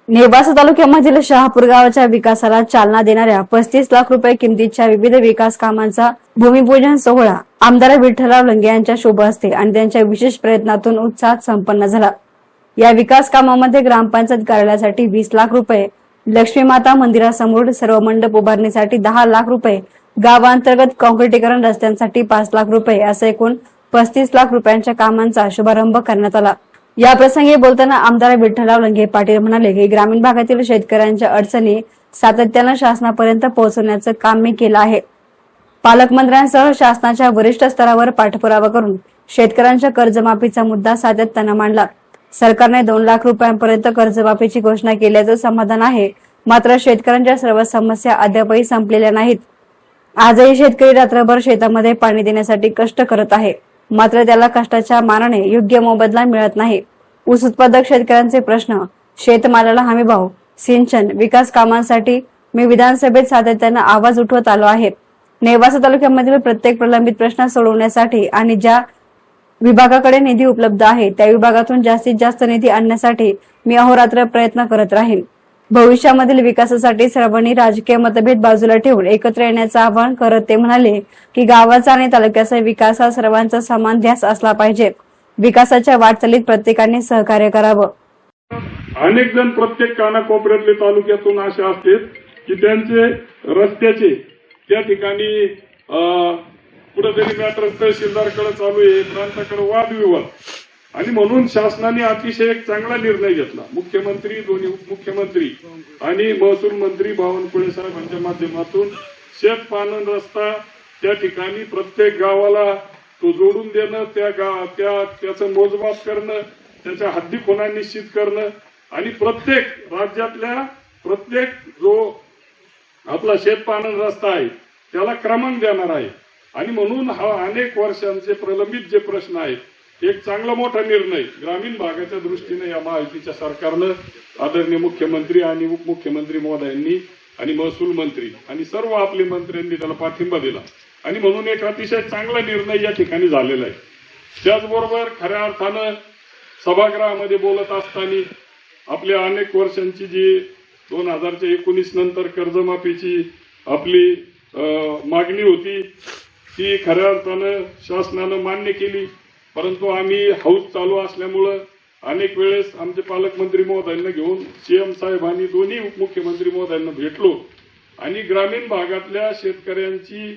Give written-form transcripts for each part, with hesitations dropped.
नेवासा तालुक्यामधील शहापूर गावाच्या विकासाला चालना देणाऱ्या 35 लाख रुपये किमतीच्या विविध विकास कामांचा भूमिपूजन सोहळा आमदार विठ्ठलराव लंगे यांच्या शुभ हस्ते आणि त्यांच्या विशेष प्रयत्नातून उत्साहात संपन्न झाला। या विकास कामामध्ये ग्रामपंचायत कार्यालयासाठी 20 लाख रुपये, लक्ष्मी माता मंदिरासमोर सर्व मंडप उभारणीसाठी 10 लाख रुपये, गावांतर्गत काँक्रिटीकरण रस्त्यांसाठी 5 लाख रुपये असे एकूण 35 लाख रुपयांच्या कामांचा शुभारंभ करण्यात आला। या प्रसंगी बोलताना आमदार विठ्ठलराव लंगे पाटील म्हणाले की ग्रामीण भागातील शेतकऱ्यांच्या अडचणी सातत्याने शासनापर्यंत पोहोचवण्याचं काम मी केलं आहे। पालकमंत्र्यांसह शासनाच्या वरिष्ठ स्तरावर पाठपुरावा करून शेतकऱ्यांच्या कर्जमाफीचा मुद्दा सातत्याने मांडला। सरकारने 2 लाख रुपयांपर्यंत कर्जमाफीची घोषणा केल्याचं समाधान आहे, मात्र शेतकऱ्यांच्या सर्व समस्या अद्यापही संपलेल्या नाहीत। आजही शेतकरी रात्रभर शेतामध्ये पाणी देण्यासाठी कष्ट करत आहे, मात्र त्याला कष्टाच्या मानाने योग्य मोबदला मिळत नाही। ऊस उत्पादक शेतकऱ्यांचे प्रश्न, शेतमालाला हमीभाव, सिंचन, विकास कामांसाठी मी विधानसभेत सातत्याने आवाज उठवत आलो आहे। नेवासा तालुक्यामधील प्रत्येक प्रलंबित प्रश्न सोडवण्यासाठी आणि ज्या विभागाकडे निधी उपलब्ध आहे त्या विभागातून जास्तीत जास्त निधी आणण्यासाठी मी अहोरात्र प्रयत्न करत राहील। भविष्यामधील विकासासाठी सर्वांनी राजकीय मतभेद बाजूला ठेवून एकत्र येण्याचं आवाहन करत ते म्हणाले की गावाचा आणि तालुक्याचा विकास हा सर्वांचा समान ध्यास असला पाहिजे। विकासाच्या वाटचालीत प्रत्येकाने सहकार्य करावं। अनेक जण प्रत्येक कानाकोपऱ्यातले तालुक्यातून असे असतात की त्यांचे रस्त्याचे त्या ठिकाणी कुठेतरी मॅटर तहसीलदारकडे चालू आहे, प्रांताकडे वादविवाद, आणि म्हणून शासनाने अतिशय एक चांगला निर्णय घेतला। मुख्यमंत्री, दोन्ही उपमुख्यमंत्री आणि महसूल मंत्री बावनकुळे साहेबांच्या माध्यमातून शेतपाणन रस्ता त्या ठिकाणी प्रत्येक गावाला तो जोडून देणं, त्याचं मोजमाप करणं, त्याच्या हद्दीखोना निश्चित करणं आणि प्रत्येक राज्यातल्या प्रत्येक जो आपला शेतपाणन रस्ता आहे त्याला क्रमांक देणार आहे। आणि म्हणून हा अनेक वर्षांचे प्रलंबित जे प्रश्न आहेत, एक चांगला मोठा निर्णय ग्रामीण भागाच्या दृष्टीने या महायुतीच्या सरकारनं, आदरणीय मुख्यमंत्री आणि उपमुख्यमंत्री महोदयांनी आणि महसूल मंत्री आणि सर्व आपले मंत्र्यांनी त्याला पाठिंबा दिला आणि म्हणून एक अतिशय चांगला निर्णय या ठिकाणी झालेला आहे। त्याचबरोबर खऱ्या अर्थानं सभागृहामध्ये बोलत असताना आपल्या अनेक वर्षांची जी 2019 नंतर कर्जमाफीची आपली मागणी होती ती खऱ्या अर्थानं शासनानं मान्य केली, परंतु आम्ही हौस चालू असल्यामुळं अनेक वेळेस आमचे पालकमंत्री महोदयांना घेऊन सीएम साहेब आणि दोन्ही उपमुख्यमंत्री महोदयांना भेटलो आणि ग्रामीण भागातल्या शेतकऱ्यांची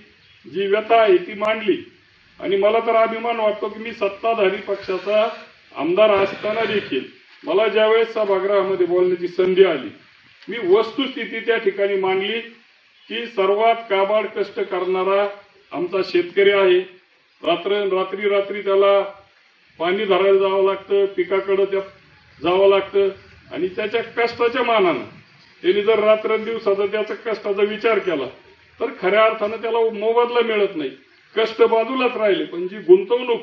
जी व्यथा आहे ती मांडली। आणि मला तर अभिमान वाटतो की मी सत्ताधारी पक्षाचा आमदार असताना देखील मला ज्यावेळेस सभागृहामध्ये बोलण्याची संधी आली, मी वस्तुस्थिती त्या ठिकाणी मांडली की सर्वात काबाड कष्ट करणारा आमचा शेतकरी आहे। रात्री त्याला पाणी धरायला जावं लागतं, पिकाकडे त्या जावं लागतं आणि त्याच्या कष्टाच्या मानानं त्यांनी जर रात्रंदिवसाचा त्याचा कष्टाचा विचार केला तर खऱ्या अर्थानं त्याला मोबदला मिळत नाही। कष्ट बाजूलाच राहिले, पण जी गुंतवणूक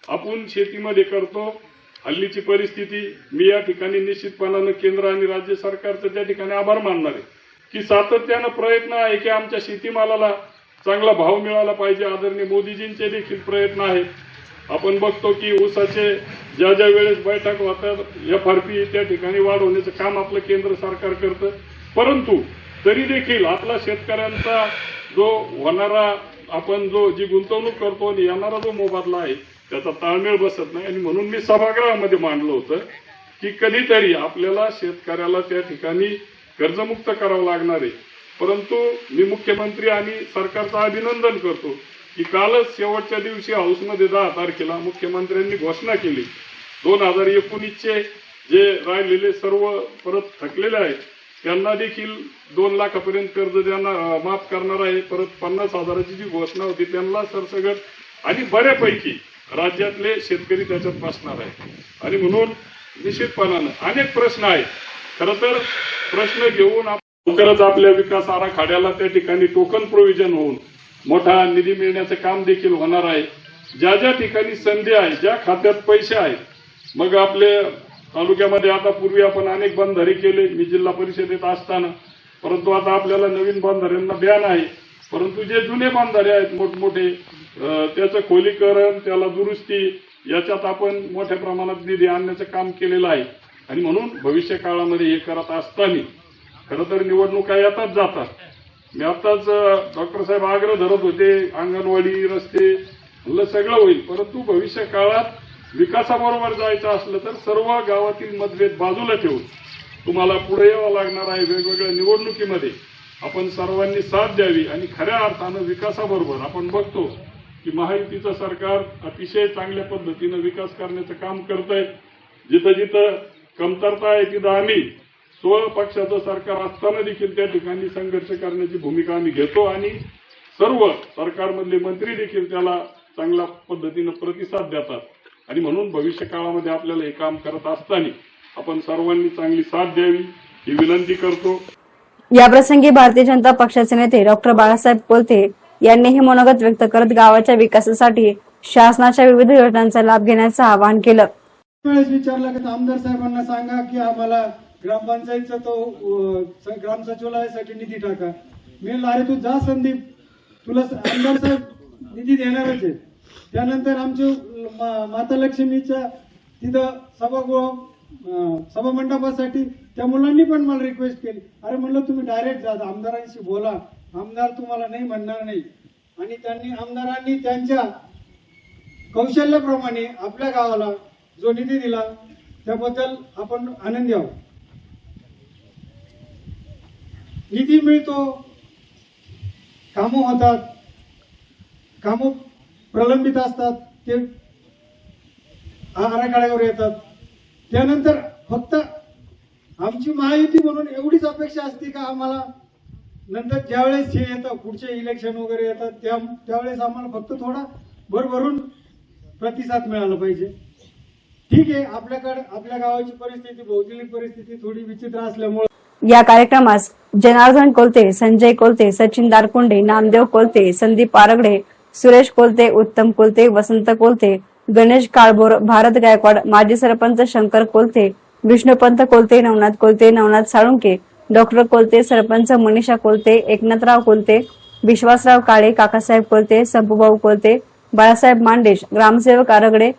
आपण शेतीमध्ये करतो, हल्लीची परिस्थिती, मी या ठिकाणी निश्चितपणानं केंद्र आणि राज्य सरकारचं त्या ठिकाणी आभार मानणार आहे की सातत्यानं प्रयत्न आहे की आमच्या शेतीमालाला चांगला भाव मिळाला पाहिजे। आदरणीय मोदीजींचे देखील प्रयत्न आहेत। आपण बघतो की ऊसाचे ज्या वेळेस बैठक होतात FRP त्या ठिकाणी वाढवण्याचं काम आपलं केंद्र सरकार करतं, परंतु तरी देखील आपला शेतकऱ्यांचा जो होणारा आपण जी गुंतवणूक करतो आणि येणारा जो मोबदला आहे त्याचा ताळमेळ बसत नाही। आणि म्हणून मी सभागृहामध्ये मांडलं होतं की कधीतरी आपल्याला शेतकऱ्याला त्या ठिकाणी कर्जमुक्त करावं लागणार आहे, परंतु मी मुख्यमंत्री आणि सरकारचं अभिनंदन करतो की कालच शेवटच्या दिवशी हाऊसमध्ये 10 तारखेला मुख्यमंत्र्यांनी घोषणा केली 2019चे जे राहिलेले सर्व परत थकलेले आहेत त्यांना देखील 2 लाखापर्यंत कर्ज देणार, माफ करणार आहे। परत 50,000ची जी घोषणा होती त्यांना सरसकट आणि बऱ्यापैकी राज्यातले शेतकरी त्याच्यात बसणार आहे। आणि म्हणून निश्चितपणानं अनेक प्रश्न आहेत, खरं तर प्रश्न घेऊन लवकरच आपल्या विकास आराखड्याला त्या ठिकाणी टोकन प्रोव्हिजन होऊन मोठा निधी मिळण्याचं काम देखील होणार आहे। ज्या ठिकाणी संधी आहे, ज्या खात्यात पैसे आहेत, मग आपल्या तालुक्यामध्ये आता पूर्वी आपण अनेक बंधारे केले मी जिल्हा परिषदेत असताना, परंतु आता आपल्याला नवीन बंधाऱ्यांना बॅन आहे, परंतु जे जुने बंधारे आहेत मोठमोठे त्याचं खोलीकरण, त्याला दुरुस्ती, याच्यात आपण मोठ्या प्रमाणात निधी आणण्याचं काम केलेलं आहे। आणि म्हणून भविष्य काळामध्ये हे करत असताना खरं तर निवडणुका येतात जातात. मी आताच डॉक्टर साहेब आग्रह धरत होते, अंगणवाडी रस्ते म्हणलं सगळं होईल, परंतु भविष्य काळात विकासाबरोबर जायचं असलं तर सर्व गावातील मतभेद बाजूला ठेवून तुम्हाला पुढे यावं लागणार आहे. वेगवेगळ्या निवडणुकीमध्ये आपण सर्वांनी साथ द्यावी आणि खऱ्या अर्थानं विकासाबरोबर आपण बघतो की महायुतीचं सरकार अतिशय चांगल्या पद्धतीनं विकास करण्याचं काम करत आहे. जिथं जिथं कमतरता आहे तिथं आम्ही स्वपक्षाचं सरकार असताना देखील त्या ठिकाणी संघर्ष करण्याची भूमिका आम्ही घेतो आणि सर्व सरकारमधले मंत्री देखील त्याला चांगल्या पद्धतीनं प्रतिसाद देतात. आणि म्हणून भविष्य काळामध्ये आपल्याला हे काम करत असताना आपण सर्वांनी चांगली साथ द्यावी ही विनंती करतो. याप्रसंगी भारतीय जनता पक्षाचे नेते डॉक्टर बाळासाहेब कोलते यांनीही मनोगत व्यक्त करत गावाच्या विकासासाठी शासनाच्या विविध योजनांचा लाभ घेण्याचं आवाहन केलं. वेळेस विचारलं की आमदार साहेबांना सांगा की आम्हाला ग्रामपंचायतचा तो ग्राम सचिवालयासाठी निधी टाका. मी अरे तू जा संदीप, तुला आमदार साहेब निधी देणारच आहे. त्यानंतर आमच्या माता लक्ष्मीच्या तिथं सभा मंडपासाठी त्या मुलांनी पण मला रिक्वेस्ट केली, अरे म्हणलं तुम्ही डायरेक्ट जा, आमदारांशी बोला, आमदार तुम्हाला नाही म्हणणार नाही. आणि आमदारांनी त्यांच्या कौशल्याप्रमाणे आपल्या गावाला जो निधी दिला त्याबद्दल आपण आनंदी आहोत. निधी मिळतो, कामं होतात, कामं प्रलंबित असतात, ते आराखड्यावर येतात. त्यानंतर फक्त आमची महायुती म्हणून एवढीच अपेक्षा असते का आम्हाला नंतर ज्यावेळेस हे येतं पुढचे इलेक्शन वगैरे येतात त्यावेळेस आम्हाला फक्त थोडा भरभरून प्रतिसाद मिळाला पाहिजे. ठीक आहे, आपल्या गावाची परिस्थिती, भौगोलिक परिस्थिती थोडी विचित्र असल्यामुळे या कार्यक्रमास जनार्दन कोलते, संजय कोलते, सचिन दारकुंडे, नामदेव कोलते, संदीप आरगडे, सुरेश कोलते, उत्तम कोलते, वसंत कोलते, गणेश काळभोर, भारत गायकवाड, माजी सरपंच शंकर कोलते, विष्णुपंत कोलते, नवनाथ कोलते, नवनाथ साळुंके, डॉक्टर कोलते, सरपंच मनीषा कोलते, एकनाथराव कोलते, विश्वासराव काळे, काकासाहेब कोलते, संपूभाऊ कोलते, बाळासाहेब मांडेश, ग्रामसेवक आरगडे,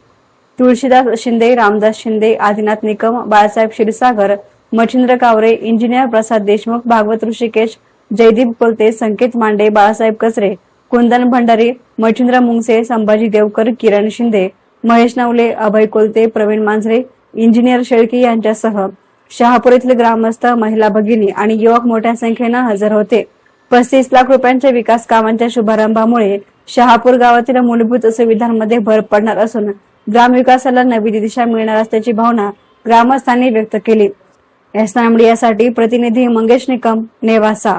तुळशीदास शिंदे, रामदास शिंदे, आदिनाथ निकम, बाळासाहेब क्षीरसागर, मच्छिंद्र कावरे, इंजिनियर प्रसाद देशमुख, भागवत ऋषिकेश, जयदीप कोलते, संकेत मांडे, बाळासाहेब कचरे, कुंदन भंडारी, मच्छिंद्र मुंगसे, संभाजी देवकर, किरण शिंदे, महेश नवले, अभय कोलते, प्रवीण मांजरे, इंजिनियर शेळके यांच्यासह शहापूर येथील ग्रामस्थ, महिला भगिनी आणि युवक मोठ्या संख्येनं हजर होते. 35 लाख रुपयांच्या विकास कामांच्या शुभारंभामुळे शहापूर गावातील मूलभूत सुविधांमध्ये भर पडणार असून ग्रामविकासाला नवी दिशा मिळणार असल्याची भावना ग्रामस्थांनी व्यक्त केली. एसना मीडियासाठी प्रतिनिधी मंगेश निकम, नेवासा.